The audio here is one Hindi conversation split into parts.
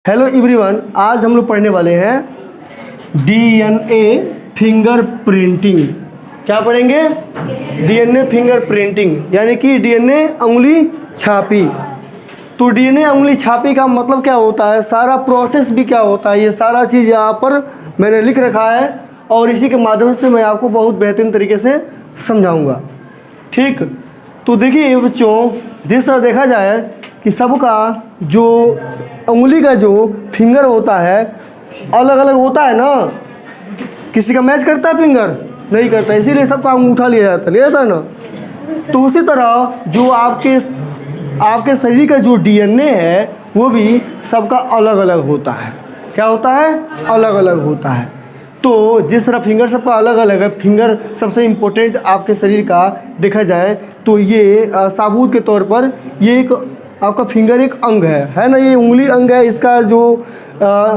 हेलो एवरीवन, आज हम लोग पढ़ने वाले हैं डीएनए फिंगर प्रिंटिंग। क्या पढ़ेंगे? डीएनए फिंगर प्रिंटिंग यानी कि डीएनए उंगली छापी। तो डीएनए उंगली छापी का मतलब क्या होता है, सारा प्रोसेस भी क्या होता है, ये सारा चीज़ यहाँ पर मैंने लिख रखा है और इसी के माध्यम से मैं आपको बहुत बेहतरीन तरीके से समझाऊंगा। ठीक, तो देखिए बच्चों, जिस तरह देखा जाए कि सबका जो उंगली का जो फिंगर होता है अलग अलग होता है ना। किसी का मैच करता है फिंगर? नहीं करता, इसीलिए सबका अंगूठा लिया जाता है ना। तो उसी तरह जो आपके शरीर का जो डीएनए है वो भी सबका अलग अलग होता है। क्या होता है? अलग अलग होता है। तो जिस तरह फिंगर सबका अलग अलग है, फिंगर सबसे इम्पोर्टेंट आपके शरीर का देखा जाए तो ये साबुत के तौर पर ये एक आपका फिंगर एक अंग है ना। ये उंगली अंग है। इसका जो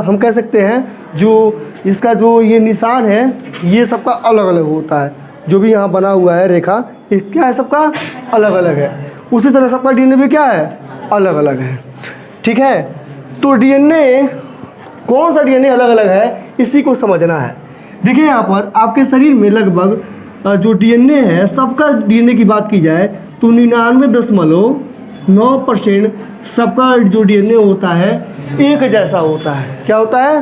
हम कह सकते हैं जो इसका जो ये निशान है ये सबका अलग अलग होता है। जो भी यहाँ बना हुआ है रेखा, ये क्या है? सबका अलग अलग है। उसी तरह सबका डीएनए भी क्या है? अलग अलग है। ठीक है, तो डीएनए कौन सा डीएनए अलग अलग है इसी को समझना है। देखिए यहाँ पर आपके शरीर में लगभग जो डीएनए है, सबका डीएनए की बात की जाए तो 99.9% सबका जो डीएनए होता है एक जैसा होता है। क्या होता है?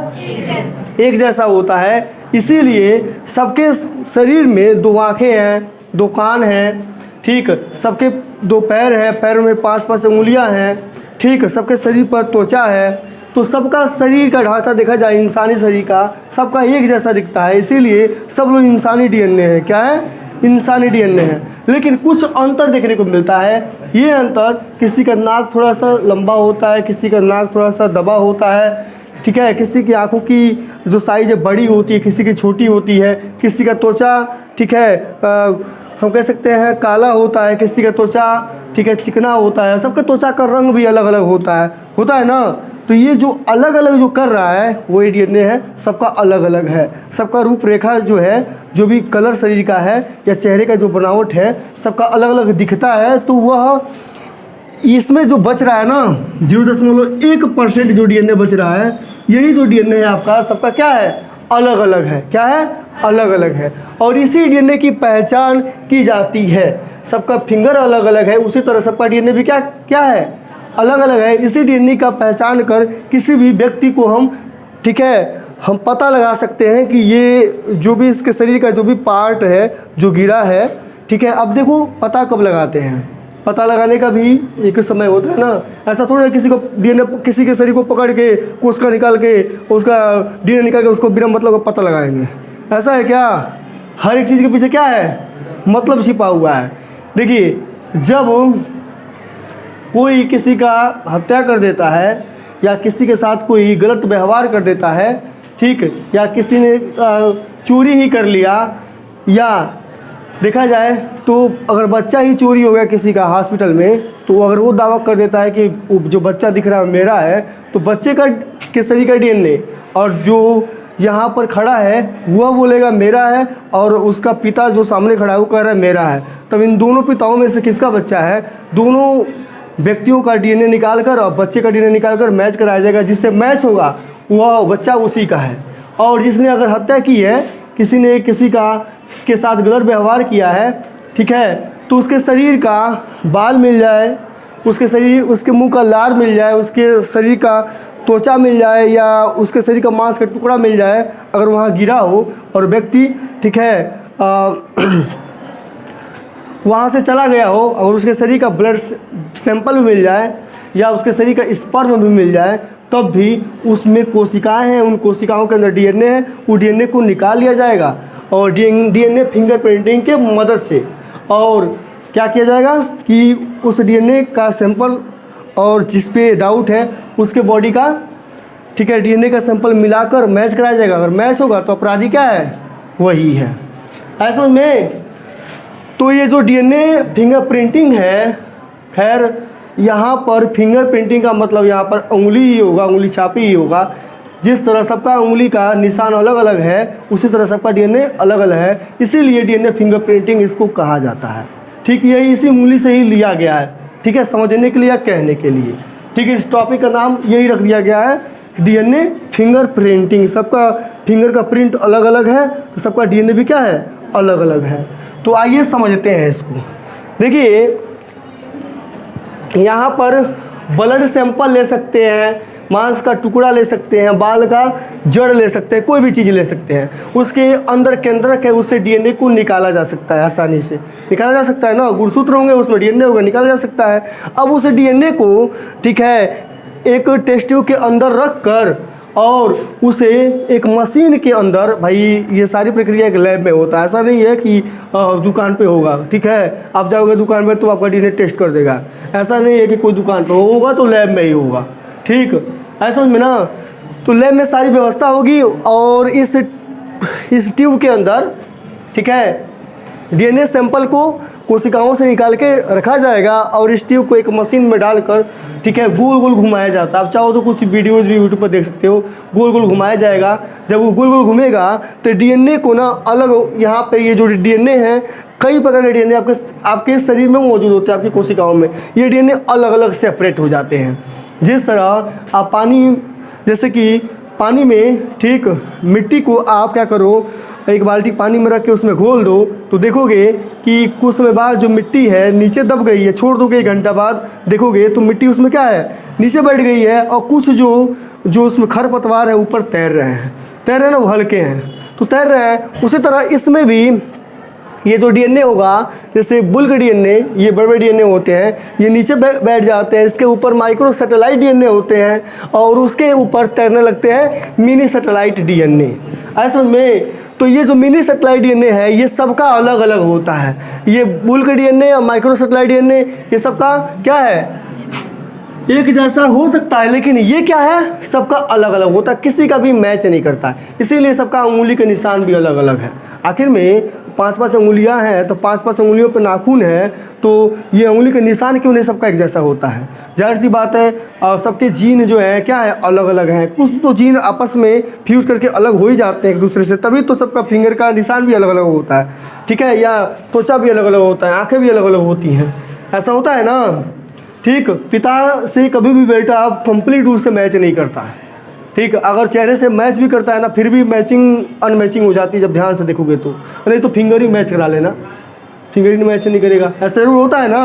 एक जैसा होता है। इसीलिए सबके शरीर में 2 आँखें हैं, 2 कान हैं, ठीक, सबके 2 पैर हैं, पैरों में 5 उंगलियां हैं, ठीक, सबके शरीर पर त्वचा है। तो सबका शरीर का ढांचा देखा जाए इंसानी शरीर का सबका एक जैसा दिखता है। इसीलिए सब लोग इंसानी डीएनए है। क्या है? इंसानी डीएनए है। लेकिन कुछ अंतर देखने को मिलता है। ये अंतर, किसी का नाक थोड़ा सा लंबा होता है, किसी का नाक थोड़ा सा दबा होता है, ठीक है, किसी की आंखों की जो साइज है बड़ी होती है, किसी की छोटी होती है, किसी का त्वचा, ठीक है, हम कह सकते हैं काला होता है, किसी का त्वचा, ठीक है, चिकना होता है। सबका त्वचा का रंग भी अलग अलग होता है ना। तो ये जो अलग अलग जो कर रहा है वो डीएनए है, सबका अलग अलग है। सबका रूपरेखा जो है, जो भी कलर शरीर का है या चेहरे का जो बनावट है, सबका अलग अलग दिखता है। तो वह इसमें जो बच रहा है ना 0.1% जो डीएनए बच रहा है, यही जो डीएनए है आपका सबका क्या है? अलग अलग है। क्या है? अलग अलग है। और इसी डीएनए की पहचान की जाती है। सबका फिंगर अलग अलग है, उसी तरह सबका डीएनए भी क्या है? अलग अलग है। इसी डीएनए का पहचान कर किसी भी व्यक्ति को हम, ठीक है, हम पता लगा सकते हैं कि ये जो भी इसके शरीर का जो भी पार्ट है जो गिरा है, ठीक है। अब देखो, पता कब लगाते हैं? पता लगाने का भी एक समय होता है ना। ऐसा थोड़ा है किसी को डीएनए, किसी के शरीर को पकड़ के कोशिका निकाल के उसका डीएनए निकाल के उसको बिना मतलब का पता लगाएंगे। ऐसा है क्या? हर एक चीज़ के पीछे क्या है? मतलब छिपा हुआ है। देखिए, जब कोई किसी का हत्या कर देता है या किसी के साथ कोई गलत व्यवहार कर देता है, ठीक, या किसी ने चोरी ही कर लिया, या देखा जाए तो अगर बच्चा ही चोरी हो गया किसी का हॉस्पिटल में, तो अगर वो दावा कर देता है कि जो बच्चा दिख रहा है मेरा है, तो बच्चे का के शरीर का डीएनए और जो यहाँ पर खड़ा है वह बोलेगा मेरा है, और उसका पिता जो सामने खड़ा है वो कह रहा है मेरा है। तब इन दोनों पिताओं में से किसका बच्चा है? दोनों व्यक्तियों का डीएनए निकाल कर और बच्चे का डीएनए निकाल कर मैच कराया जाएगा। जिससे मैच होगा वह बच्चा उसी का है। और जिसने अगर हत्या की है, किसी ने किसी का के साथ गलत व्यवहार किया है, ठीक है, तो उसके शरीर का बाल मिल जाए, उसके मुंह का लार मिल जाए, उसके शरीर का त्वचा मिल जाए, या उसके शरीर का मांस का टुकड़ा मिल जाए अगर वहाँ गिरा हो, और व्यक्ति, ठीक है, वहाँ से चला गया हो और उसके शरीर का ब्लड सैंपल भी मिल जाए या उसके शरीर का स्पर्म भी मिल जाए, तब भी उसमें कोशिकाएं हैं, उन कोशिकाओं के अंदर डीएनए है, वो डीएनए को निकाल लिया जाएगा और डीएनए फिंगर प्रिंटिंग के मदद से। और क्या किया जाएगा कि उस डीएनए का सैंपल और जिस पे डाउट है उसके बॉडी का, ठीक है, डीएनए का सैंपल मिलाकर मैच कराया जाएगा। अगर मैच होगा तो अपराधी क्या है? वही है। ऐसा में तो ये जो डीएनए फिंगर प्रिंटिंग है, खैर यहाँ पर फिंगर प्रिंटिंग का मतलब यहाँ पर उंगली ही होगा, उंगली छापी ही होगा। जिस तरह सबका उंगली का निशान अलग अलग है, उसी तरह सबका डीएनए अलग अलग है। इसीलिए डीएनए फिंगर प्रिंटिंग इसको कहा जाता है। ठीक, यही इसी उंगली से ही लिया गया है, ठीक है, समझने के लिए या कहने के लिए। ठीक है, इस टॉपिक का नाम यही रख दिया गया है डीएनए फिंगर प्रिंटिंग, सबका फिंगर का प्रिंट अलग अलग है तो सबका डीएनए भी क्या है, अलग अलग है। तो आइए समझते हैं इसको। देखिए यहाँ पर ब्लड सैंपल ले सकते हैं, मांस का टुकड़ा ले सकते हैं, बाल का जड़ ले सकते हैं, कोई भी चीज़ ले सकते हैं, उसके अंदर केंद्रक है, उससे डीएनए को निकाला जा सकता है, आसानी से निकाला जा सकता है ना। गुणसूत्र होंगे उसमें डीएनए होगा, निकाला जा सकता है। अब उस डीएनए को ठीक है एक टेस्ट ट्यूब के अंदर रख कर और उसे एक मशीन के अंदर, भाई ये सारी प्रक्रिया एक लैब में होता है, ऐसा नहीं है कि दुकान पे होगा। ठीक है, आप जाओगे दुकान में तो आपका डीएनए टेस्ट कर देगा, ऐसा नहीं है कि कोई दुकान पे होगा तो लैब में ही होगा। ठीक, ऐसा समझ में ना। तो लैब में सारी व्यवस्था होगी और इस ट्यूब के अंदर ठीक है डीएनए सैंपल को कोशिकाओं से निकाल के रखा जाएगा और इस ट्यूब को एक मशीन में डालकर ठीक है गोल गोल घुमाया जाता है। आप चाहो तो कुछ वीडियोज़ भी यूट्यूब पर देख सकते हो, गोल गोल घुमाया जाएगा। जब वो गोल गोल घूमेगा तो डीएनए को ना अलग, यहाँ पे ये जो डीएनए है, कई प्रकार के डीएनए आपके शरीर में मौजूद होते हैं, आपकी कोशिकाओं में ये डीएनए अलग अलग सेपरेट हो जाते हैं। जिस तरह आप पानी, जैसे कि पानी में ठीक मिट्टी को आप क्या करो, एक बाल्टी पानी में रख के उसमें घोल दो तो देखोगे कि कुछ समय बाद जो मिट्टी है नीचे दब गई है, छोड़ दोगे 1 घंटा बाद देखोगे तो मिट्टी उसमें क्या है, नीचे बैठ गई है और कुछ जो उसमें खरपतवार है ऊपर तैर रहे हैं ना, वो हल्के हैं तो तैर रहे हैं। उसी तरह इसमें भी ये जो डीएनए होगा, जैसे बुल्क डीएनए, ये बड़े बड़े डीएनए होते हैं, ये नीचे बैठ जाते हैं, इसके ऊपर माइक्रो सैटेलाइट डीएनए होते हैं और उसके ऊपर तैरने लगते हैं मिनी सैटेलाइट डीएनए। ऐसे समझ में। तो ये जो मिनी सैटेलाइट डीएनए है ये सबका अलग अलग होता है। ये बुल्क डीएनए और माइक्रो सैटेलाइट डीएनए ये सबका क्या है, एक जैसा हो सकता है, लेकिन ये क्या है, सबका अलग अलग होता है, किसी का भी मैच नहीं करता है। इसीलिए सबका उंगली के निशान भी अलग अलग है। आखिर में 5-5 उंगलियां हैं तो 5-5 उंगलियों पर नाखून है, तो ये उंगली के निशान क्यों नहीं सबका एक जैसा होता है। जाहिर सी बात है सबके जीन जो है क्या है, अलग अलग हैं। कुछ तो जीन आपस में फ्यूज करके अलग हो ही जाते हैं एक दूसरे से, तभी तो सबका फिंगर का निशान भी अलग अलग होता है। ठीक है, या त्वचा भी अलग अलग होता है, आँखें भी अलग अलग होती हैं, ऐसा होता है ना। ठीक, पिता से कभी भी बेटा आप कंप्लीट रूप से मैच नहीं करता है। ठीक, अगर चेहरे से मैच भी करता है ना फिर भी मैचिंग अनमैचिंग हो जाती है जब ध्यान से देखोगे तो, नहीं तो फिंगर ही मैच करा लेना, फिंगर ही मैच नहीं करेगा, ऐसा जरूर होता है ना,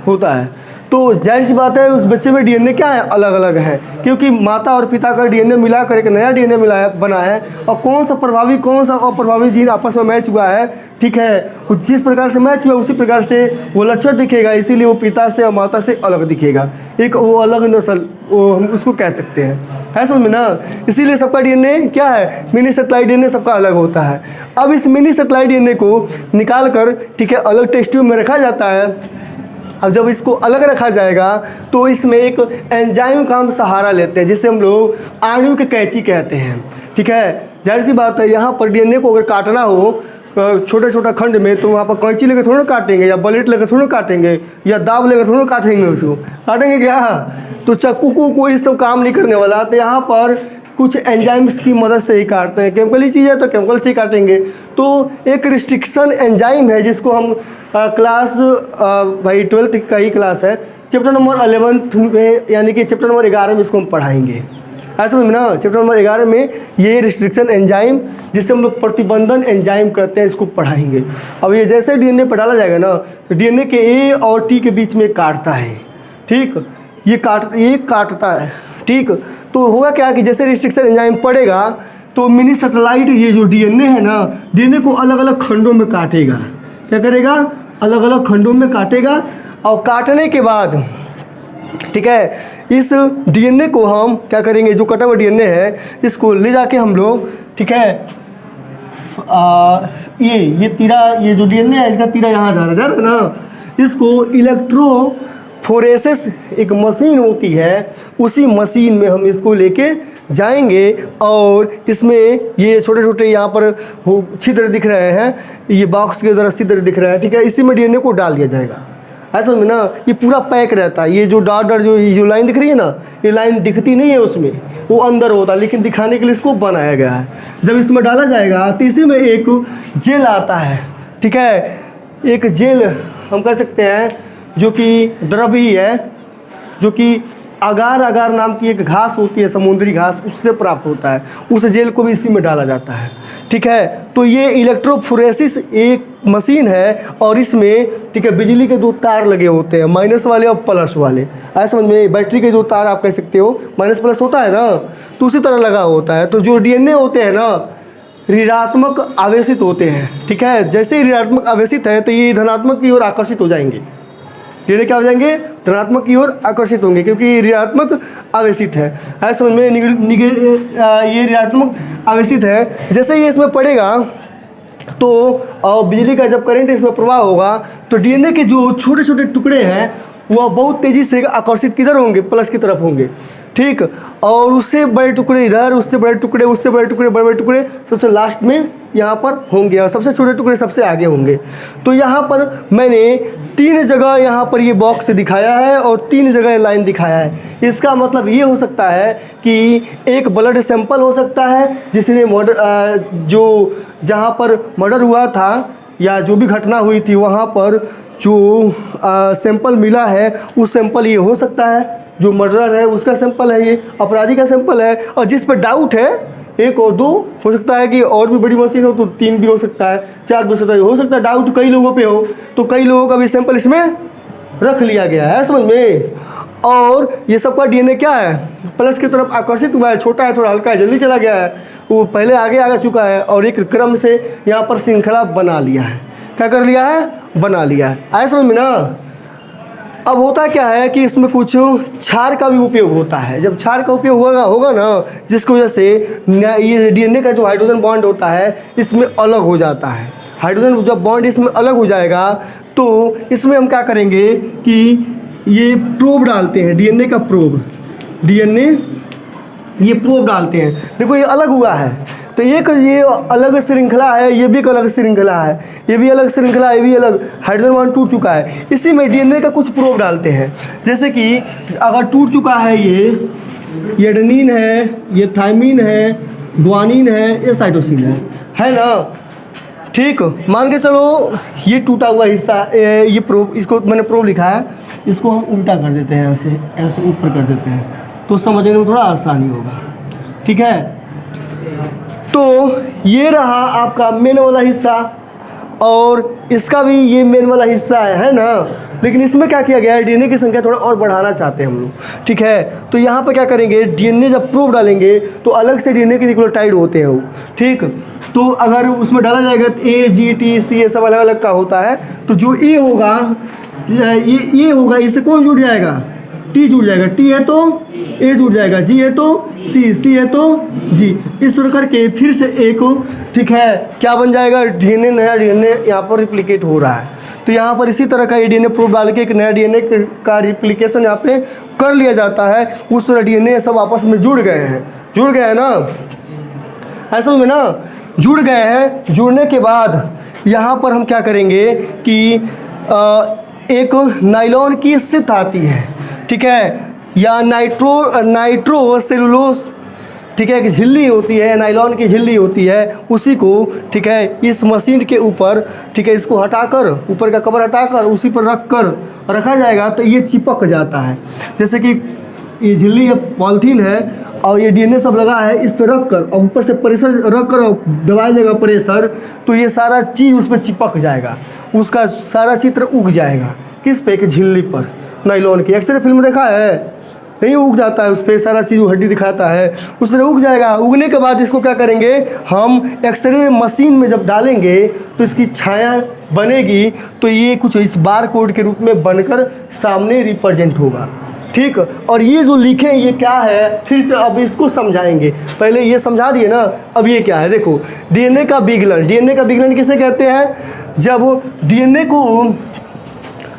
होता है। तो जाहिर सी बात है उस बच्चे में डीएनए क्या है, अलग अलग है, क्योंकि माता और पिता का डीएनए मिला कर एक नया डीएनए मिला है, बना है। और कौन सा प्रभावी कौन सा अप्रभावी जीन आपस में मैच हुआ है, ठीक है, जिस प्रकार से मैच हुआ उसी प्रकार से वो लक्षण दिखेगा, इसीलिए वो पिता से और माता से अलग दिखेगा, एक वो अलग नस्ल, वो हम उसको कह सकते हैं, है समझ में ना। इसीलिए सबका डीएनए क्या है, मिनी सैटेलाइट डीएनए सबका अलग होता है। अब इस मिनी सैटेलाइट डीएनए को निकाल कर ठीक है अलग टेस्ट ट्यूब में रखा जाता है। अब जब इसको अलग रखा जाएगा तो इसमें एक एंजाइम का हम सहारा लेते हैं, जिसे हम लोग आणविक कैंची कहते हैं। ठीक है, जाहिर सी बात है यहाँ पर डीएनए को अगर काटना हो छोटे छोटा खंड में तो वहाँ पर कैंची लेकर थोड़ा काटेंगे, या ब्लेड लेकर थोड़ा काटेंगे, या दाब लेकर थोड़ा काटेंगे, उसको काटेंगे क्या, तो चाकू को कोई सब काम नहीं करने वाला। तो यहाँ पर कुछ एंजाइम्स की मदद से ही काटते हैं, केमिकली चीज़ है तो केमिकल से ही काटेंगे। तो एक रिस्ट्रिक्शन एंजाइम है जिसको हम क्लास भाई 12th का ही क्लास है, चैप्टर नंबर 11 में, यानी कि चैप्टर नंबर 11 में इसको हम पढ़ाएंगे। ऐसा में ना चैप्टर नंबर 11 में ये रिस्ट्रिक्शन एंजाइम, जिसे हम लोग प्रतिबंधन एंजाइम कहते हैं, इसको पढ़ाएंगे। अब ये जैसे डीएनए पर डाला जाएगा ना तो डीएनए के ए और टी के बीच में काटता है। ठीक, ये काटता है। ठीक, तो होगा क्या कि जैसे रिस्ट्रिक्शन एंजाइम पड़ेगा तो मिनी सैटेलाइट ये जो डीएनए है ना, डीएनए को अलग अलग खंडों में काटेगा। क्या करेगा, अलग अलग खंडों में काटेगा। और काटने के बाद ठीक है इस डीएनए को हम क्या करेंगे, जो कटा हुआ डीएनए है इसको ले जाके हम लोग ठीक है ये तीरा, ये जो डीएनए है इसका तीरा यहाँ जा रहा है ना, इसको इलेक्ट्रोफोरेसिस एक मशीन होती है, उसी मशीन में हम इसको लेके जाएंगे। और इसमें ये छोटे छोटे यहाँ पर छिद्र दिख रहे हैं, ये बॉक्स के जरा छिद्र दिख रहा है। ठीक है, इसी में डीएनए को डाल दिया जाएगा। ऐसा में ना ये पूरा पैक रहता है। ये जो डॉट जो लाइन दिख रही है ना, ये लाइन दिखती नहीं है उसमें, वो अंदर होता है, लेकिन दिखाने के लिए इसको बनाया गया है। जब इसमें डाला जाएगा तो इसी में एक जेल आता है। ठीक है, एक जेल हम कह सकते हैं जो कि द्रव ही है, जो कि अगार अगार नाम की एक घास होती है, समुद्री घास, उससे प्राप्त होता है। उस जेल को भी इसी में डाला जाता है। ठीक है, तो ये इलेक्ट्रोफोरेसिस एक मशीन है और इसमें ठीक है बिजली के दो तार लगे होते हैं, माइनस वाले और प्लस वाले। ऐसा समझ में, बैटरी के जो तार आप कह सकते हो माइनस प्लस होता है ना, तो उसी तरह लगा होता है। तो जो डीएनए होते हैं ना, ऋणात्मक आवेशित होते हैं। ठीक है, जैसे ही ऋणात्मक आवेशित है तो ये धनात्मक की ओर आकर्षित हो जाएंगे। डीएनए क्या हो जाएंगे? धनात्मक की ओर आकर्षित होंगे, क्योंकि ऋणात्मक आवेशित है। ऐसा समझ में, ये ऋणात्मक आवेशित है। जैसे ही इसमें पड़ेगा तो बिजली का जब करंट इसमें प्रवाह होगा तो डीएनए के जो छोटे छोटे टुकड़े हैं वह बहुत तेज़ी से आकर्षित किधर होंगे? प्लस की तरफ होंगे। ठीक, और उससे बड़े टुकड़े इधर, उससे बड़े टुकड़े, उससे बड़े टुकड़े, बड़े बड़े टुकड़े सबसे लास्ट में यहाँ पर होंगे और सबसे छोटे टुकड़े सबसे आगे होंगे। तो यहाँ पर मैंने 3 जगह यहाँ पर ये बॉक्स दिखाया है और 3 जगह लाइन दिखाया है। इसका मतलब ये हो सकता है कि एक ब्लड सैंपल हो सकता है जिसने जो जहाँ पर मर्डर हुआ था या जो भी घटना हुई थी वहाँ पर जो सैंपल मिला है उस सैंपल ये हो सकता है, जो मर्डरर है उसका सैंपल है, ये अपराधी का सैंपल है। और जिस पर डाउट है 1 और 2 हो सकता है कि और भी बड़ी मशीन हो तो 3 भी हो सकता है, 4 भी हो सकता है। डाउट कई लोगों पे हो तो कई लोगों का भी सैंपल इसमें रख लिया गया है, समझ में। और ये सबका डीएनए क्या है? प्लस की तरफ आकर्षित हुआ है, छोटा है, थोड़ा हल्का है, जल्दी चला गया है, वो पहले आगे आ चुका है और एक क्रम से यहाँ पर श्रृंखला बना लिया है। क्या कर लिया है? बना लिया है। आया समझ में ना। अब होता क्या है कि इसमें कुछ क्षार का भी उपयोग होता है। जब क्षार का उपयोग होगा ना, जिसकी वजह से ये डीएनए का जो हाइड्रोजन बॉन्ड होता है इसमें अलग हो जाता है। हाइड्रोजन जब बॉन्ड इसमें अलग हो जाएगा तो इसमें हम क्या करेंगे कि ये प्रोब डालते हैं, डीएनए का प्रोब, डीएनए ये प्रोब डालते हैं। देखो ये अलग हुआ है तो ये अलग श्रृंखला है, ये भी एक अलग श्रृंखला है, ये भी अलग श्रृंखला है, ये भी अलग, हाइड्रोजन बॉन्ड टूट चुका है। इसी में डीएनए का कुछ प्रोब डालते हैं। जैसे कि अगर टूट चुका है ये एडेनिन है, ये थायमिन है, ग्वानिन है, ये साइटोसिन है ना। ठीक, मान के चलो ये टूटा हुआ हिस्सा, ये प्रोब, इसको मैंने प्रोब लिखा है, इसको हम उल्टा कर देते हैं, ऐसे ऐसे ऊपर कर देते हैं तो समझने में थोड़ा आसानी होगा। ठीक है, तो ये रहा आपका मेन वाला हिस्सा और इसका भी ये मेन वाला हिस्सा है ना। लेकिन इसमें क्या किया गया है, डीएनए की संख्या थोड़ा और बढ़ाना चाहते हैं हम लोग। ठीक है, तो यहाँ पर क्या करेंगे, डीएनए जब प्रोब डालेंगे तो अलग से डीएनए के न्यूक्लियोटाइड होते हैं वो। ठीक, तो अगर उसमें डाला जाएगा तो A, G, T, C ये सब अलग अलग का होता है। तो जो ए होगा ये होगा, इससे कौन जुड़ जाएगा? टी जुड़ जाएगा, टी है तो ए जुड़ जाएगा, जी है तो सी, सी है तो जी, इस तरह करके फिर से ए को, ठीक है, क्या बन जाएगा? डीएनए, नया डीएनए यहाँ पर रिप्लिकेट हो रहा है। तो यहाँ पर इसी तरह का ये डीएनए प्रोब डाल के एक नया डीएनए का रिप्लिकेशन यहाँ पे कर लिया जाता है। उस तरह डीएनए सब आपस में जुड़ गए हैं ना, ऐसा में ना जुड़ गए हैं। जुड़ने के बाद यहाँ पर हम क्या करेंगे कि एक नायलॉन की शीट आती है, ठीक है, या नाइट्रो सेलुलोस, ठीक है, एक झिल्ली होती है, नायलॉन की झिल्ली होती है, उसी को, ठीक है, इस मशीन के ऊपर, ठीक है, इसको हटाकर, ऊपर का कवर हटाकर उसी पर रखा जाएगा तो ये चिपक जाता है। जैसे कि ये झिल्ली है, पॉलीथीन है और ये डीएनए सब लगा है, इस पर रख कर और ऊपर से प्रेशर रख कर और दबाया जाएगा प्रेशर, तो ये सारा चीज़ उस पर चिपक जाएगा, उसका सारा चित्र उग जाएगा। किस पे? एक झिल्ली पर, नायलॉन की। एक्सरे फिल्म देखा है, नहीं उग जाता है उस पर, सारा चीज़ हड्डी दिखाता है, उस तरह उग जाएगा। उगने के बाद इसको क्या करेंगे हम, एक्सरे मशीन में जब डालेंगे तो इसकी छाया बनेगी, तो ये कुछ इस बार कोड के रूप में बनकर सामने रिप्रेजेंट होगा। ठीक, और ये जो लिखे ये क्या है, फिर से अब इसको समझाएंगे। पहले ये समझा दिए ना, अब ये क्या है देखो, डीएनए का विगलन। डीएनए का विगलन किसे कहते हैं? जब डीएनए को,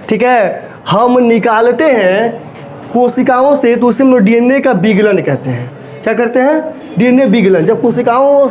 ठीक है, हम निकालते हैं कोशिकाओं से तो उसे हम डीएनए का विगलन कहते हैं। क्या करते हैं? डीएनए विगलन। जब कोशिकाओं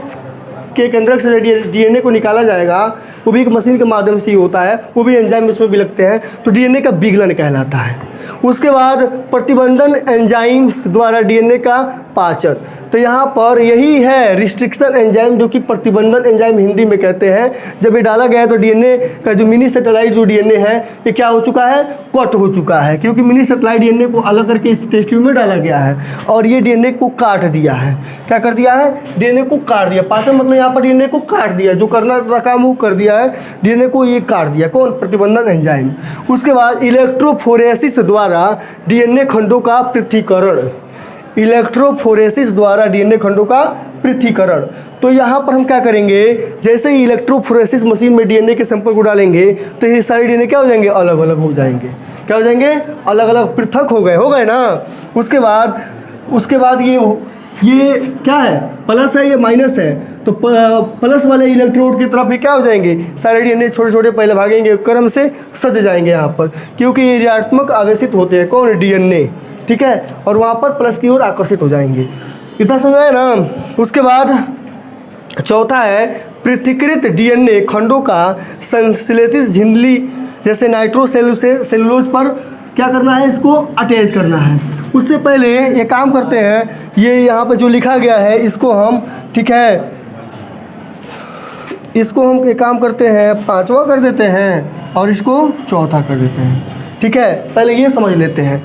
के केंद्रक से डीएनए को निकाला जाएगा, वो भी एक मशीन के माध्यम से ही होता है, वो भी एंजाइम इसमें भी लगते हैं, तो डीएनए का विघलन कहलाता है। उसके बाद प्रतिबंधन एंजाइम्स द्वारा डीएनए का पाचन, तो यहाँ पर यही है रिस्ट्रिक्शन एंजाइम, जो कि प्रतिबंधन एंजाइम हिंदी में कहते हैं। जब ये डाला गया है तो डीएनए का जो मिनी सेटेलाइट जो डीएनए है ये क्या हो चुका है, कट हो चुका है, क्योंकि मिनी सेटेलाइट डीएनए को अलग करके इस टेस्ट ट्यूब में डाला गया है और ये डीएनए को काट दिया है। क्या कर दिया है, डीएनए को काट दिया। पाचन मतलब यहाँ पर डीएनए को काट दिया, जो करना था काम वो कर दिया है, डीएनए को ये काट दिया, कौन, प्रतिबंधन एंजाइम। उसके बाद इलेक्ट्रोफोरेसिस द्वारा डीएनए खंडों का पृथक्करण, इलेक्ट्रोफोरेसिस द्वारा डीएनए खंडों का पृथक्करण। तो यहाँ पर हम क्या करेंगे, जैसे ही इलेक्ट्रोफोरेसिस मशीन में डीएनए के सैंपल को डालेंगे तो ये सारे डीएनए क्या हो जाएंगे, अलग अलग हो जाएंगे। क्या हो जाएंगे, अलग अलग, पृथक हो गए ना। उसके बाद ये क्या है, प्लस है, ये माइनस है, तो प्लस वाले इलेक्ट्रोड की तरफ ये क्या हो जाएंगे, सारे डीएनए छोटे छोटे पहले भागेंगे, क्रम से सज जाएंगे यहाँ पर, क्योंकि ये ऋणात्मक आवेशित होते हैं, कौन, डीएनए, ठीक है, और वहाँ पर प्लस की ओर आकर्षित हो जाएंगे। इतना समझ आया ना। उसके बाद चौथा है पृथक्कृत डीएनए खंडों का संश्लेषित झिल्ली जैसे नाइट्रोसेलुलोज पर क्या करना है, इसको अटैच करना है। उससे पहले ये काम करते हैं, ये यहाँ पर जो लिखा गया है इसको हम, ठीक है, इसको हम एक काम करते हैं, पांचवा कर देते हैं और इसको चौथा कर देते हैं, ठीक है। पहले ये समझ लेते हैं,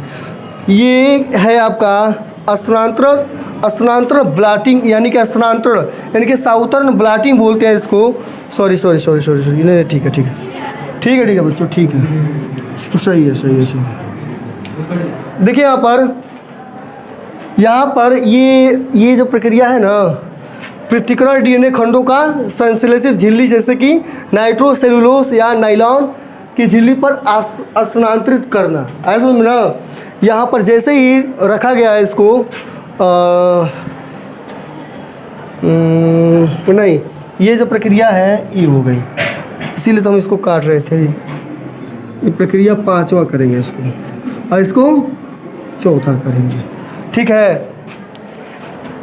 ये है आपका स्थानांतरण ब्लॉटिंग, यानी कि स्थानांतरण, यानी कि साउथर्न ब्लॉटिंग बोलते हैं इसको। सॉरी नहीं, ठीक है बच्चों, ठीक है, तो सही है। देखिए यहाँ पर ये जो प्रक्रिया है ना, पृथक्करण डीएनए खंडों का संश्लेषित झिल्ली जैसे कि नाइट्रोसेलुलोज या नायलॉन की झिल्ली पर स्थानांतरित करना, ऐसा समझ में ना। यहाँ पर जैसे ही रखा गया है इसको नहीं, ये जो प्रक्रिया है ये हो गई, इसीलिए तो हम इसको काट रहे थे। ये प्रक्रिया पांचवा करेंगे इसको, और इसको चौथा करेंगे, ठीक है।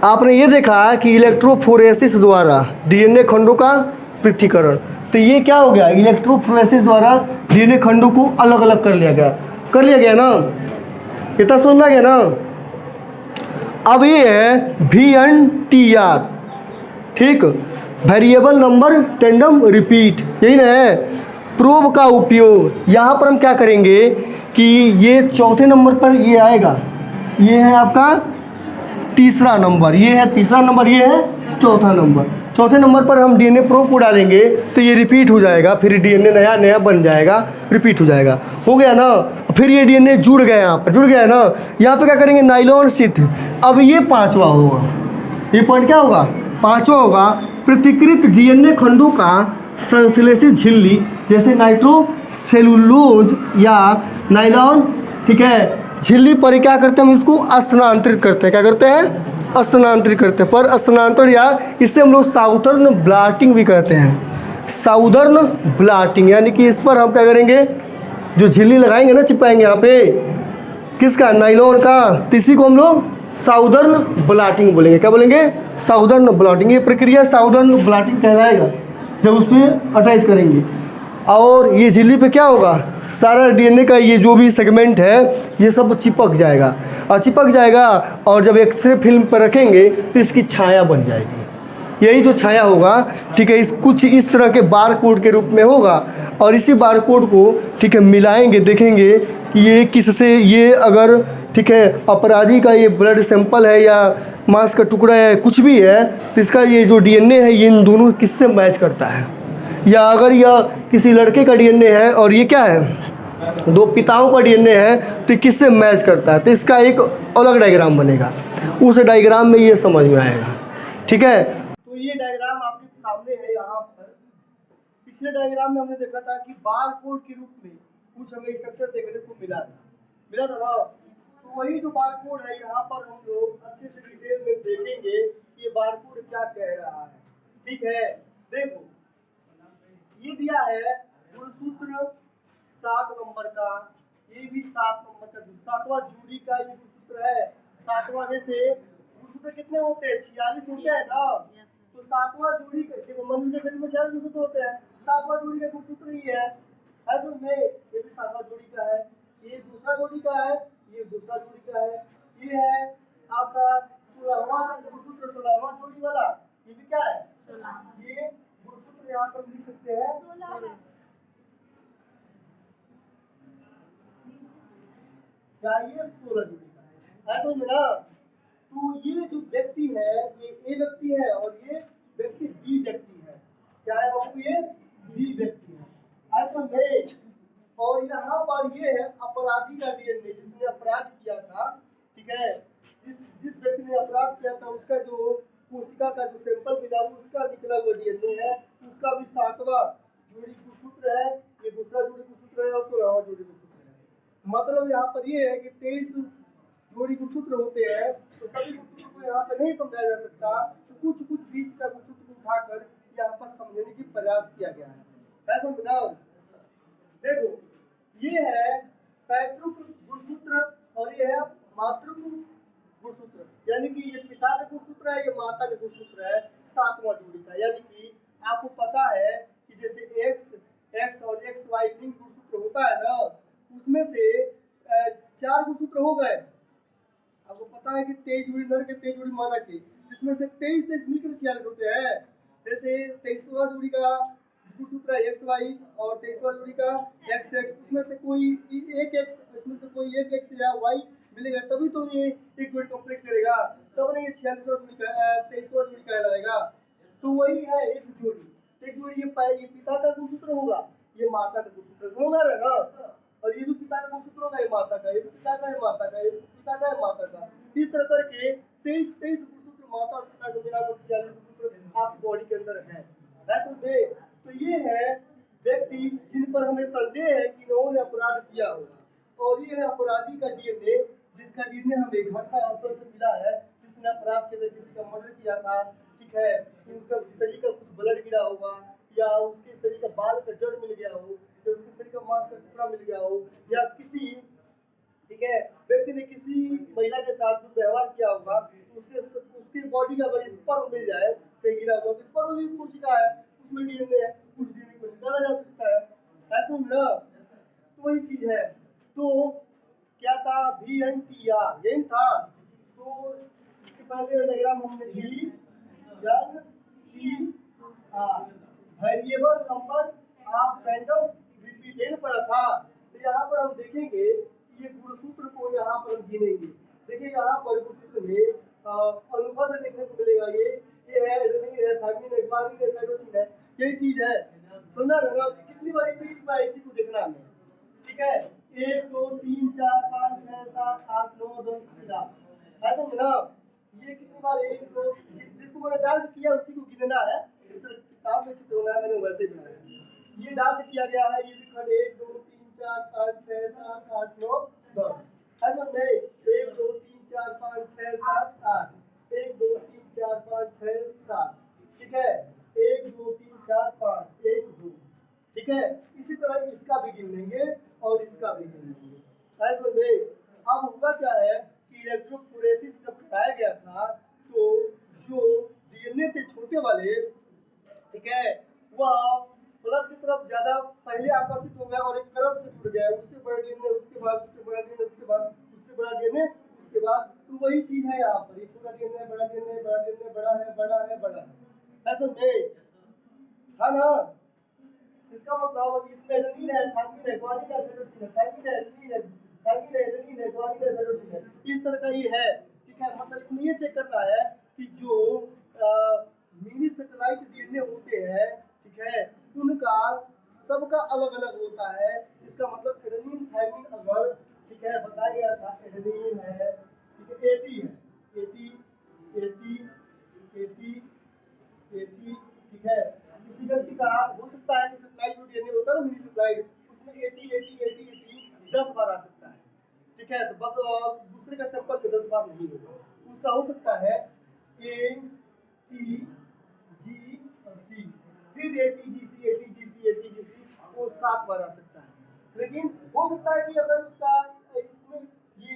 आपने ये देखा कि इलेक्ट्रोफोरेसिस द्वारा डीएनए खंडों का पृथक्करण, तो ये क्या हो गया, इलेक्ट्रोफोरेसिस द्वारा डीएनए खंडों को अलग अलग कर लिया गया ना। इतना समझ गया ना। अब ये है VNTR, ठीक, वेरिएबल नंबर टेंडम रिपीट, यही ना है। प्रोब का उपयोग, यहाँ पर हम क्या करेंगे कि ये चौथे नंबर पर ये आएगा, ये है आपका तीसरा नंबर, ये है तीसरा नंबर, ये है चौथा नंबर। चौथे नंबर पर हम डीएनए प्रोब को डालेंगे तो ये रिपीट हो जाएगा, फिर डीएनए नया बन जाएगा, रिपीट हो जाएगा, हो गया ना। फिर ये डीएनए जुड़ गया, यहाँ पर जुड़ गया ना। यहाँ पे क्या करेंगे, नायलॉन शीथ, अब ये पांचवा होगा, ये पॉइंट क्या होगा, पांचवा होगा। पृथक्कृत डीएनए खंडों का संश्लेषित झिल्ली जैसे नाइट्रोसेलुलोज या नायलॉन, ठीक है, झिल्ली पर क्या करते हैं, हम इसको स्थानांतरित करते हैं। क्या करते हैं, स्थानांतरित करते हैं। पर स्थानांतरण, या इससे हम लोग साउथर्न ब्लॉटिंग भी कहते हैं, साउदर्न ब्लॉटिंग, यानी कि इस पर हम क्या करेंगे, जो झिल्ली लगाएंगे ना, चिपकाएंगे यहाँ पे, किसका, नायलॉन का, तो इसी को हम लोग साउदर्न ब्लॉटिंग बोलेंगे। क्या बोलेंगे, साउदर्न ब्लॉटिंग। ये प्रक्रिया साउदर्न ब्लॉटिंग कहलाएगा जब उसमें अटैच करेंगे। और ये झिल्ली पे क्या होगा, सारा डीएनए का ये जो भी सेगमेंट है ये सब चिपक जाएगा, और जब एक्सरे फिल्म पर रखेंगे तो इसकी छाया बन जाएगी। यही जो छाया होगा, ठीक है, कुछ इस तरह के बार कोड के रूप में होगा, और इसी बार कोड को, ठीक है, मिलाएंगे, देखेंगे कि ये किससे, ये अगर, ठीक है, अपराधी का ये ब्लड सैंपल है या मांस का टुकड़ा है, कुछ भी है, तो इसका ये जो डीएनए है ये इन दोनों किससे मैच करता है। या अगर यह किसी लड़के का डीएनए है और ये क्या है, दो पिताओं का डीएनए है, तो किससे मैच करता है, तो इसका एक अलग डायग्राम बनेगा, उस डायग्राम में ये समझ में आएगा, ठीक है। तो ये डायग्राम आपके सामने है यहाँ पर। पिछले डायग्राम में हमने देखा था कि बार कोड के रूप में कुछ हमें स्ट्रक्चर देखने को मिला था ना। तो वही जो बार कोड है यहाँ पर हम लोग अच्छे से डिटेल में देखेंगे ये बार कोड क्या कह रहा है, ठीक है। देखो ये दिया है गुणसूत्र 7 नंबर का, ये भी 7 नंबर का, 7वां जोड़ी का ये गुणसूत्र है। 7वां जैसे गुणसूत्र कितने होते हैं, 46 होते हैं ना, तो सातवां जोड़ी का, देखो मनुष्य के शरीर में 46 गुणसूत्र होते हैं, सातवां जोड़ी का गुणसूत्र ही है। ऐसे में ये भी सातवां जोड़ी का है, ये दूसरा जोड़ी का है, ये दूसरा जोड़ी का है, ये है आपका 16वां गुणसूत्र, 16वां जोड़ी वाला, ये भी क्या है, ये गुणसूत्र यहाँ पर लिख सकते हैं 16। क्या ये 16 जोड़ी का है, ऐसा में ना। तो ये जो व्यक्ति है ये ए व्यक्ति है और ये व्यक्ति बी व्यक्ति है। क्या है बाबू, ये बी व्यक्ति है, ऐसा में। और यहाँ पर ये है अपराधी का डीएनए, जिसने अपराध किया था, ठीक है, जिस व्यक्ति ने अपराध किया था उसका जो कोशिका का जो सैंपल मिला उसका निकला हुआ डीएनए है, उसका भी सातवां जोड़ी गुणसूत्र है, ये दूसरा जोड़ी गुणसूत्र है और 16वां जोड़ी गुणसूत्र है। मतलब यहाँ पर ये है कि 23 जोड़ी गुणसूत्र होते हैं, तो सभी गुणसूत्र को यहाँ पर नहीं समझाया जा सकता, तो कुछ कुछ बीच का गुणसूत्र उठाकर यहाँ पर समझने की प्रयास किया गया है। ऐसा ना, देखो ये है पैतृक गुणसूत्र और ये है मातृक गुणसूत्र, यानी कि ये पिता का गुणसूत्र है, ये माता का गुणसूत्र है, सातवां जोड़ी का। यानी कि आपको पता है कि जैसे एक्स और एक्स वाई लिंक गुणसूत्र होता है ना, उसमें से 4 गुणसूत्र हो गए। आपको पता है कि 23 जोड़ी नर के 23 जोड़ी मादा के, जिसमें से 23 मिलकर 46 होते हैं। जैसे 23वां जोड़ी का गुणसूत्र है एक्स वाई और 23वां जोड़ी का एक्स एक्स, उसमें से कोई एक एक्स, इसमें से कोई एक एक्स या वाई मिलेगा तभी तो ये एक जोड़ी कंप्लीट करेगा, तब नहीं ये 46वां जोड़ी का 23वां जोड़ी कहलाएगा। तो वही है एक जोड़ी ये पिता का गुणसूत्र होगा, ये माता का गुणसूत्र, समझ आ रहा है ना। और ये भी पिता का गुणसूत्र होगा, ये माता का, ये भी पिता का, ये माता का, ये भी पिता का, ये माता का। इस तरह करके 23 गुणसूत्र माता और पिता को मिलाकर 46 गुणसूत्र आपकी बॉडी के अंदर है। ऐसे में तो ये है व्यक्ति जिन पर हमें संदेह है कि इन्होंने अपराध किया होगा, और ये है अपराधी का डीएनए, जिसका डीएनए हमें घटनास्थल से मिला है, जिसने अपराध के अंदर किसी का मर्डर किया था, ठीक है, तो उसका शरीर का कुछ ब्लड गिरा होगा, या उसके शरीर का बाल का जड़ मिल गया हो, या उसके शरीर का मांस का टुकड़ा मिल गया हो, या किसी, ठीक है, व्यक्ति ने किसी महिला के साथ जो व्यवहार किया होगा, तो उसके बॉडी का अगर स्पर्म मिल जाए कहीं गिरा हुआ, तो स्पर्म भी कोशिका है, उसमें डीएनए है, उस डीएनए को निकाला जा सकता है। ऐसा ना, तो वही चीज है। तो क्या था, VNTR यही था। तो इसके पहले डायग्राम हमने ली variable number of random repeated पढ़ा था। तो यहाँ पर हम देखेंगे ये गुणसूत्र को यहाँ पर हम गिनेंगे। देखिए यहाँ पर गुणसूत्र में अनुबंध देखने को मिलेगा, ये है एडेनिन है, थायमिन है, ग्वानिन है, साइटोसिन है, यही चीज है। सुना रहा कितनी बार रिपीट हुआ इसी को देखना हमें, ठीक है। 1 2 3 4 5 6 7 8 9 10 11, ऐसा में ना ये कितनी बार 1 2, जिसको मैंने डाल किया उसी को गिनना है। इस तरह किताब में चित्र बनाया मैंने वैसे ही बनाया, ये डाल किया गया है, ये भी खंड 1 2 3 4 5 6 7 8 9 10, ऐसा नहीं 1 2 3 4 5 6 7 8, 1 2 3 4 5 6 7, ठीक है, 1 2 3 4 5 1 2, ठीक है। इसी तरह इसका भी गिन लेंगे और इसका भी गिन लेंगे। ऐसा नहीं, अब हुआ क्या है कि इलेक्ट्रोफोरेसिस जब कराया गया था, तो जो डीएनए थे छोटे वाले, ठीक है, वह प्लस की तरफ ज्यादा पहले आकर्षित हो गया और एक क्रम से जुड़ गया, उससे बड़ा डीएनए, उसके बाद उसके बड़ा डीएनए, उसके बाद उससे बड़ा डीएनए, उसके बाद, तो वही चीज है यहाँ पर, ये छोटा डीएनए, बड़ा डीएनए, बड़ा डीएनए, बड़ा है, बड़ा है, बड़ा है, ऐसा नहीं था ना। इसका मतलब इसमें एडेनिन है, थायमिन है, ग्वानिन है, साइटोसिन है, थायमिन है, एडेनिन है, थायमिन है, एडेनिन है, ग्वानिन है, साइटोसिन है, इस तरह का ही है, ठीक है। मतलब इसमें ये चेक करना है कि जो मिनी सैटेलाइट डीएनए होते हैं, ठीक है, उनका सबका अलग अलग होता है। इसका मतलब एडेनिन थायमिन अगर, ठीक है, बताया गया था एडेनिन है, ठीक है, 80 है, 80, ठीक है। किसी व्यक्ति का हो सकता है कि सप्लाई जो डीएनए होता है ना, मिनी सप्लाई, उसमें 80 10 बार आ सकता है, ठीक है। तो दूसरे का सैंपल में 10 बार नहीं होगा, उसका हो सकता है A T G C, फिर ATGC वो 7 बार आ सकता है। लेकिन हो सकता है कि अगर उसका इसमें ये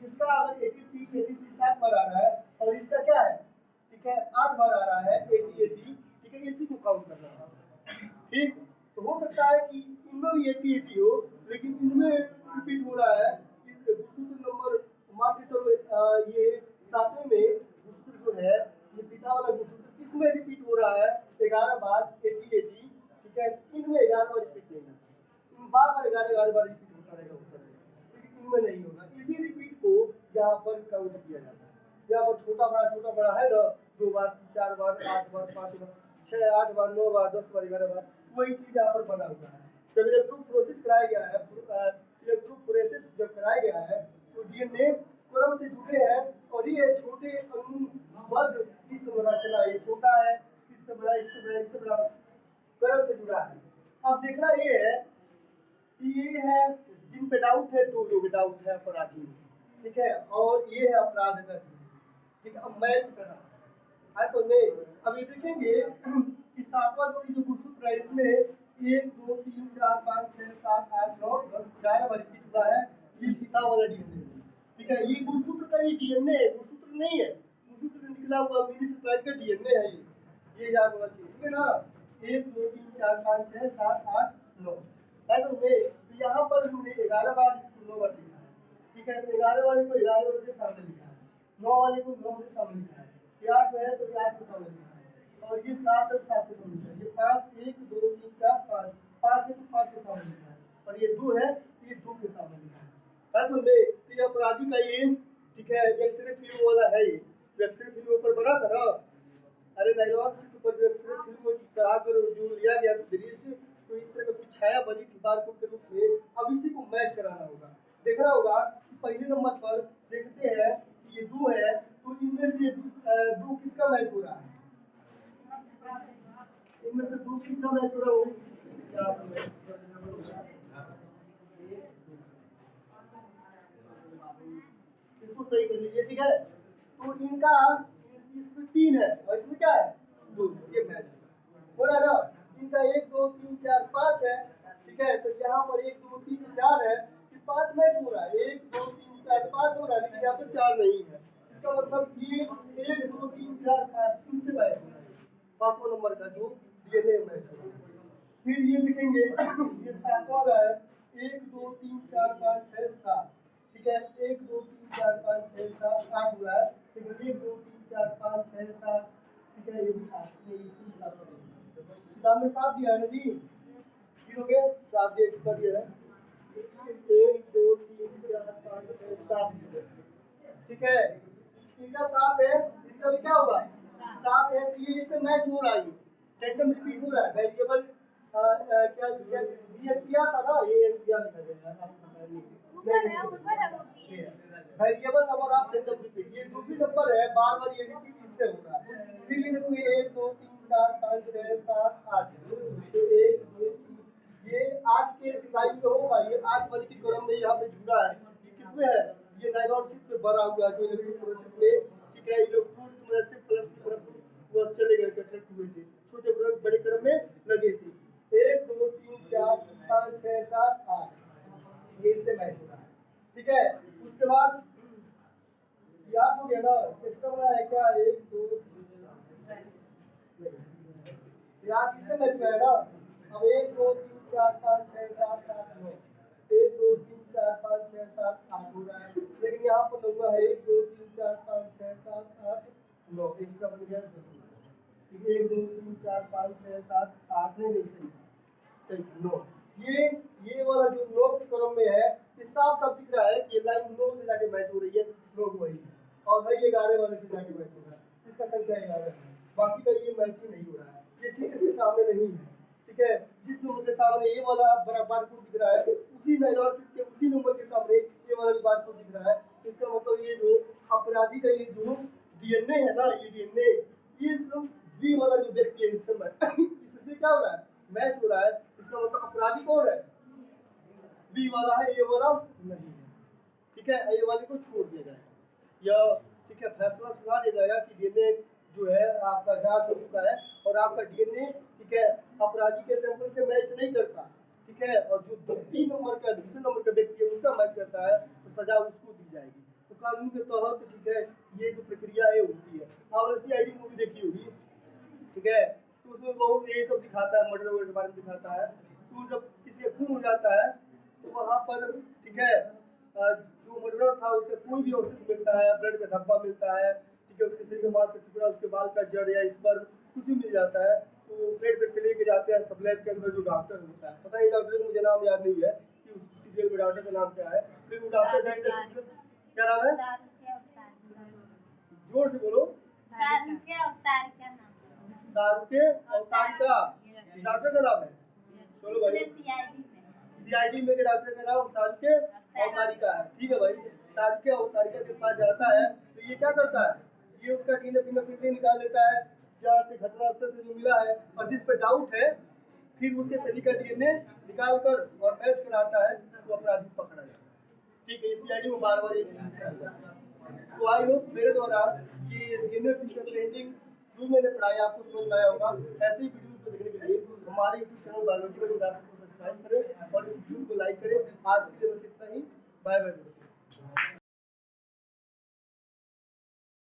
इसका अगर ATC 7 बार आ रहा है और इसका क्या है, ठीक है, 8 बार आ रहा है, 80, ठीक है, इसी को काउंट करना है। ठीक, तो हो सकता है कि इनमें भी 80 हो, लेकिन इनमें रिपीट हो रहा है कि गुणसूत्र नंबर मान के चलो ये 7वें में गुणसूत्र जो है ये पिता वाला गुणसूत्र इसमें रिपीट हो रहा है 11 बार 80, ठीक है, इनमें 11 बार रिपीट नहीं होगा, इन बार बार 11 बार रिपीट होता रहेगा, लेकिन इनमें नहीं होगा। इसी रिपीट को यहाँ पर काउंट किया जाता है। यहाँ पर छोटा बड़ा है ना, 2 बार 4 बार 8 बार 5 बार 6 8 बार 9 बार 10 बार 11 बार, वही चीज यहाँ पर बना हुआ है। जब इलेक्ट्रोफोरेसिस कराया गया है, इलेक्ट्रोफोरेसिस जब कराया गया है तो डीएनए क्रम से जुड़े हैं, और ये छोटे अनुबद्ध की संरचना, ये छोटा है, इससे बड़ा, इससे बड़ा, इससे बड़ा क्रम से जुड़ा है। अब देखना ये है कि ये है जिन पे डाउट है, 2 लोग डाउट है अपराधी में, ठीक है, और ये है अपराध का टीम, ठीक है। अब मैच करा ऐसा नहीं, अब ये देखेंगे कि 7वां जोड़ी जो गुणसूत्र है इसमें 1 2 3 4 5 6 7 8 9 10 11 बार रिपीट हुआ है, ये पिता वाला डीएनए, ठीक है। ये गुणसूत्र का ही डीएनए है, गुणसूत्र नहीं है, गुणसूत्र से निकला हुआ मिनी सेप्लॉइड का डीएनए है ये याद होना चाहिए, ठीक है ना। 1 2 3 4 5 6 7 8 9 ऐसा में, तो यहाँ पर हमने 11 बार इसको 9 बार लिखा है, ठीक है। तो 11 वाले को 11 के सामने लिखा है, 9 वाले को 9 के सामने लिखा है, ये 8 है तो ये 8 के सामने लिखा है, और ये 7 और 7 के सामने लिखा है, ये 5 1 2 3 4 5 5 है तो 5 के सामने लिखा है, और ये 2 है तो ये 2 के सामने लिखा है। ऐसा में तो ये अपराधी का ये, ठीक है, एक्सरे फिल्म वाला है, ये एक्सरे फिल्म ऊपर बना था ना, अरे नाइलॉन शीट पर जो एक्सरे फिल्म चढ़ा कर जो लिया गया दृश्य, तो इस तरह का कुछ छाया बनी थी बारकोड के रूप में। अब इसी को मैच कराना होगा, देखना होगा कि पहले नंबर पर देखते हैं कि ये 2 है, तो इनमें से 2 किसका मैच हो रहा है, इनमें से 2 किसका मैच हो रहा हो, इसको सही कर लीजिए, ठीक है। तो इनका इसमें 3 है और इसमें क्या है 2, ये मैच हो रहा है ना। इनका 1 2 3 4 5 है, ठीक है, तो यहाँ पर 1 2 3 4 है, 5 मैच हो रहा है, 1 2 3 4 5 हो रहा है, लेकिन यहाँ पर 4 नहीं है, इसका मतलब ये 1 2 3 4 5 इनसे मैच हो रहा है, 5वां नंबर का जो डीएनए मैच हो रहा है। फिर ये देखेंगे ये 7वां है, 1 2 3 4 5 6 7, ठीक है, 1 2 3 4 5 6 7 8 हुआ है, लेकिन 1 2 3 4 5 6 7, ठीक है, ये भी 8 ये इसकी 7 किताब में 7 दिया है ना जी, ठीक हो गया, 7 दिया कितना दिया है 1 2 3 4 5 6 7, ठीक है, इनका 7 है, इनका भी क्या होगा 7 है, तो ये इससे मैच हो रहा है, एकदम रिपीट हो रहा है। वेरिएबल क्या ये किया था ना, ये क्या लिखा गया है आपको बताइए, variable number of random repeat, ये जो भी नंबर है बार बार ये रिपीट इससे हो रहा है। फिर ये देखो ये 1 2 3 4 5 6 7 8, तो 1 2 3, ये 8 के लाइन में होगा, ये 8 वाले के क्रम में यहाँ पे जुड़ा है, ये किसमें है, ये नायलॉन शीट में भरा हुआ है जो इलेक्ट्रोफोरेसिस में, ठीक है, इलेक्ट्रोड की वजह से प्लस की तरफ वो चले गए, अट्रैक्ट हुए थे, छोटे बड़े क्रम में लगे थे। 1 2 3 4 5 6 7 8, ये इससे मैच हो रहा है, ठीक है। उसके बाद याद हो गया ना, एक्स्ट्रा बना है क्या 1 2 याद इससे मैच हुआ है ना। अब 1 2 3 4 5 6 7 8 9, 1 2 3 4 5 6 7 8 हो रहा है, लेकिन यहाँ पर लंबा है 1 2 3 4 5 6 7 8 9, एक्स्ट्रा बन गया 10, 1 2 3 4 5 6 7 8 नहीं सही सही 9, ये वाला जो 9 के क्रम में है, ये साफ साफ दिख रहा है कि ये लाइन 9 से जाके मैच हो रही है, 9 को वही, और भाई 11 वाले से जाके मैच हो रहा है, इसका संख्या 11 है, बाकी का ये मैच ही नहीं हो रहा है, ये ठीक इसके सामने नहीं है, ठीक है। जिस नंबर के सामने ये वाला बराबर को दिख रहा है, उसी नायलॉन शीट के उसी नंबर के सामने ये वाला भी बार को दिख रहा है, इसका मतलब ये जो अपराधी का ये जो डीएनए है ना, ये डीएनए ये सब बी वाला जो व्यक्ति है इस समय इससे क्या हो रहा है मैच हो रहा है, इसका मतलब अपराधी कौन है बी वाला है, ये वाला नहीं है, ठीक है। ये वाले को छोड़ दिया जाएगा या ठीक है फैसला सुना दिया जाएगा कि डीएनए जो है आपका जांच हो चुका है और आपका डीएनए ठीक है अपराधी के सैंपल से मैच नहीं करता, ठीक है, और जो 3 नंबर का दूसरे नंबर का व्यक्ति है उसका मैच करता है तो सजा उसको दी जाएगी। तो कानून के तहत ठीक है ये जो प्रक्रिया है होती है। आपने सीआईडी मूवी देखी होगी, ठीक है। तो उसमें बहुत यही सब दिखाता है, मर्डर के बारे में दिखाता है। तो जब किसी का खून हो जाता है तो वहाँ पर ठीक है जो मर्डरर था उसे कोई भी अवशेष मिलता है, ब्लड का धब्बा मिलता है, ठीक है, उसके शरीर का मांस का टुकड़ा, उसके बाल का जड़ या स्पर्म कुछ भी मिल जाता है। तो ब्लड पे लेके जाते हैं सब लैब के अंदर, जो डॉक्टर होता है, पता नहीं डॉक्टर मुझे नाम याद नहीं है कि उस सीरियल में डॉक्टर का नाम क्या है, लेकिन वो डॉक्टर क्या नाम है, जोर से बोलो। शाहरुख के अवतार का डॉक्टर का नाम है। चलो भाई, सीआईडी में के डॉक्टर का नाम शाहरुख के अवतारिका है। ठीक है भाई, शाहरुख के अवतारिका के पास जाता है तो ये क्या करता है, ये उसका डीएनए फिंगरप्रिंट निकाल लेता है जहाँ से घटनास्थल से जो मिला है, और जिस पे डाउट है फिर उसके शरीर का डीएनए निकाल कर और मैच कराता है तो अपराधी पकड़ा जाता है। ठीक है, सीआईडी में बार बार ये चीज निकाल जाता है। तो आई होप मेरे द्वारा ये डीएनए फिंगरप्रिंटिंग जो मैंने पढ़ाया आपको समझ में आया होगा। ऐसे ही वीडियोस को देखने के लिए हमारे यूट्यूब चैनल बायोलॉजी का को सब्सक्राइब करें और इस वीडियो को लाइक करें। आज के लिए बस इतना ही। बाय बाय दोस्तों।